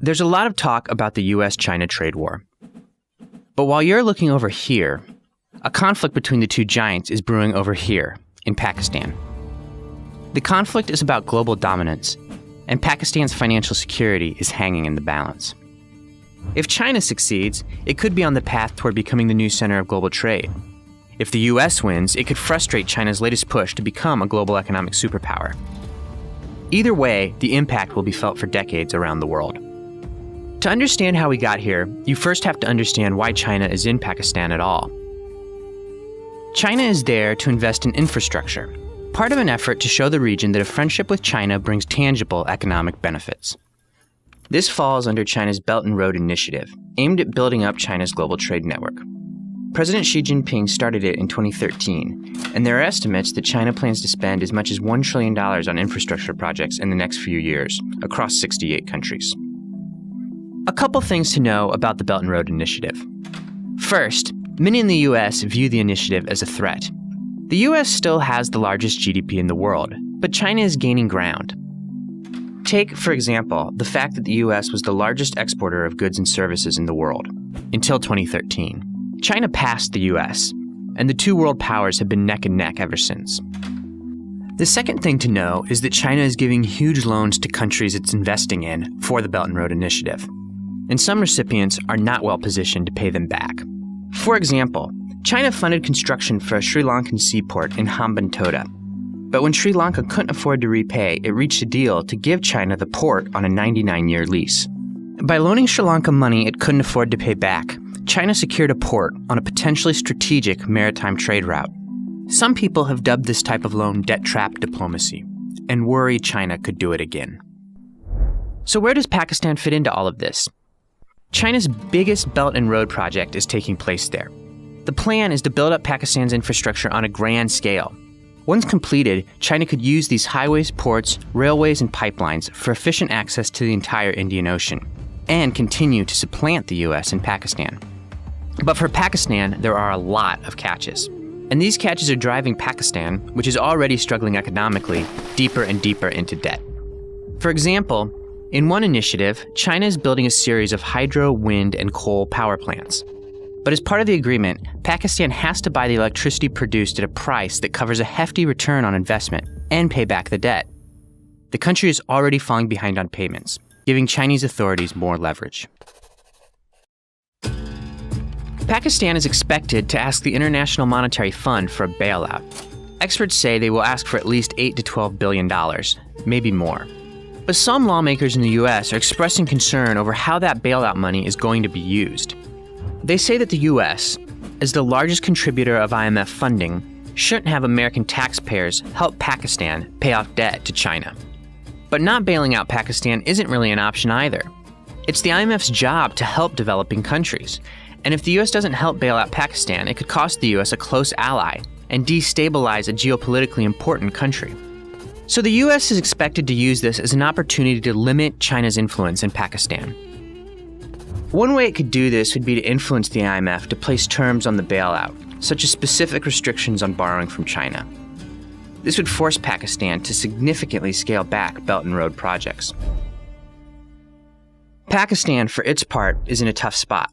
There's a lot of talk about the US-China trade war. But while you're looking over here, a conflict between the two giants is brewing over here, in Pakistan. The conflict is about global dominance, and Pakistan's financial security is hanging in the balance. If China succeeds, it could be on the path toward becoming the new center of global trade. If the US wins, it could frustrate China's latest push to become a global economic superpower. Either way, the impact will be felt for decades around the world. To understand how we got here, you first have to understand why China is in Pakistan at all. China is there to invest in infrastructure, part of an effort to show the region that a friendship with China brings tangible economic benefits. This falls under China's Belt and Road Initiative, aimed at building up China's global trade network. President Xi Jinping started it in 2013, and there are estimates that China plans to spend as much as $1 trillion on infrastructure projects in the next few years, across 68 countries. A couple things to know about the Belt and Road Initiative. First, many in the US view the initiative as a threat. The US still has the largest GDP in the world, but China is gaining ground. Take, for example, the fact that the US was the largest exporter of goods and services in the world, until 2013. China passed the US, and the two world powers have been neck and neck ever since. The second thing to know is that China is giving huge loans to countries it's investing in for the Belt and Road Initiative, and some recipients are not well positioned to pay them back. For example, China funded construction for a Sri Lankan seaport in Hambantota, but when Sri Lanka couldn't afford to repay, it reached a deal to give China the port on a 99-year lease. By loaning Sri Lanka money it couldn't afford to pay back, China secured a port on a potentially strategic maritime trade route. Some people have dubbed this type of loan debt trap diplomacy, and worry China could do it again. So where does Pakistan fit into all of this? China's biggest Belt and Road project is taking place there. The plan is to build up Pakistan's infrastructure on a grand scale. Once completed, China could use these highways, ports, railways, and pipelines for efficient access to the entire Indian Ocean, and continue to supplant the US in Pakistan. But for Pakistan, there are a lot of catches. And these catches are driving Pakistan, which is already struggling economically, deeper and deeper into debt. For example, in one initiative, China is building a series of hydro, wind, and coal power plants. But as part of the agreement, Pakistan has to buy the electricity produced at a price that covers a hefty return on investment and pay back the debt. The country is already falling behind on payments, giving Chinese authorities more leverage. Pakistan is expected to ask the International Monetary Fund for a bailout. Experts say they will ask for at least $8 to $12 billion, maybe more. But some lawmakers in the US are expressing concern over how that bailout money is going to be used. They say that the US, as the largest contributor of IMF funding, shouldn't have American taxpayers help Pakistan pay off debt to China. But not bailing out Pakistan isn't really an option either. It's the IMF's job to help developing countries. And if the US doesn't help bail out Pakistan, it could cost the US a close ally and destabilize a geopolitically important country. So the US is expected to use this as an opportunity to limit China's influence in Pakistan. One way it could do this would be to influence the IMF to place terms on the bailout, such as specific restrictions on borrowing from China. This would force Pakistan to significantly scale back Belt and Road projects. Pakistan, for its part, is in a tough spot.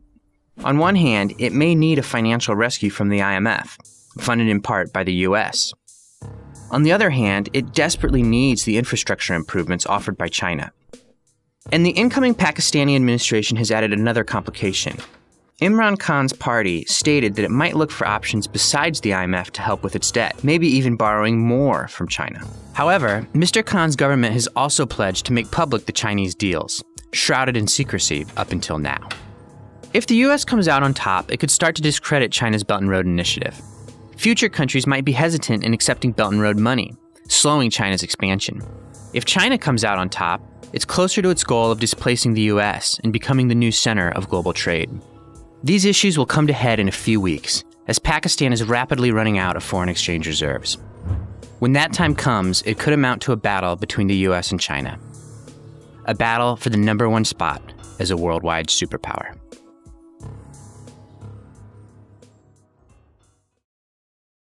On one hand, it may need a financial rescue from the IMF, funded in part by the US. On the other hand, it desperately needs the infrastructure improvements offered by China. And the incoming Pakistani administration has added another complication. Imran Khan's party stated that it might look for options besides the IMF to help with its debt, maybe even borrowing more from China. However, Mr. Khan's government has also pledged to make public the Chinese deals, shrouded in secrecy up until now. If the US comes out on top, it could start to discredit China's Belt and Road Initiative. Future countries might be hesitant in accepting Belt and Road money, slowing China's expansion. If China comes out on top, it's closer to its goal of displacing the US and becoming the new center of global trade. These issues will come to head in a few weeks, as Pakistan is rapidly running out of foreign exchange reserves. When that time comes, it could amount to a battle between the US and China. A battle for the #1 spot as a worldwide superpower.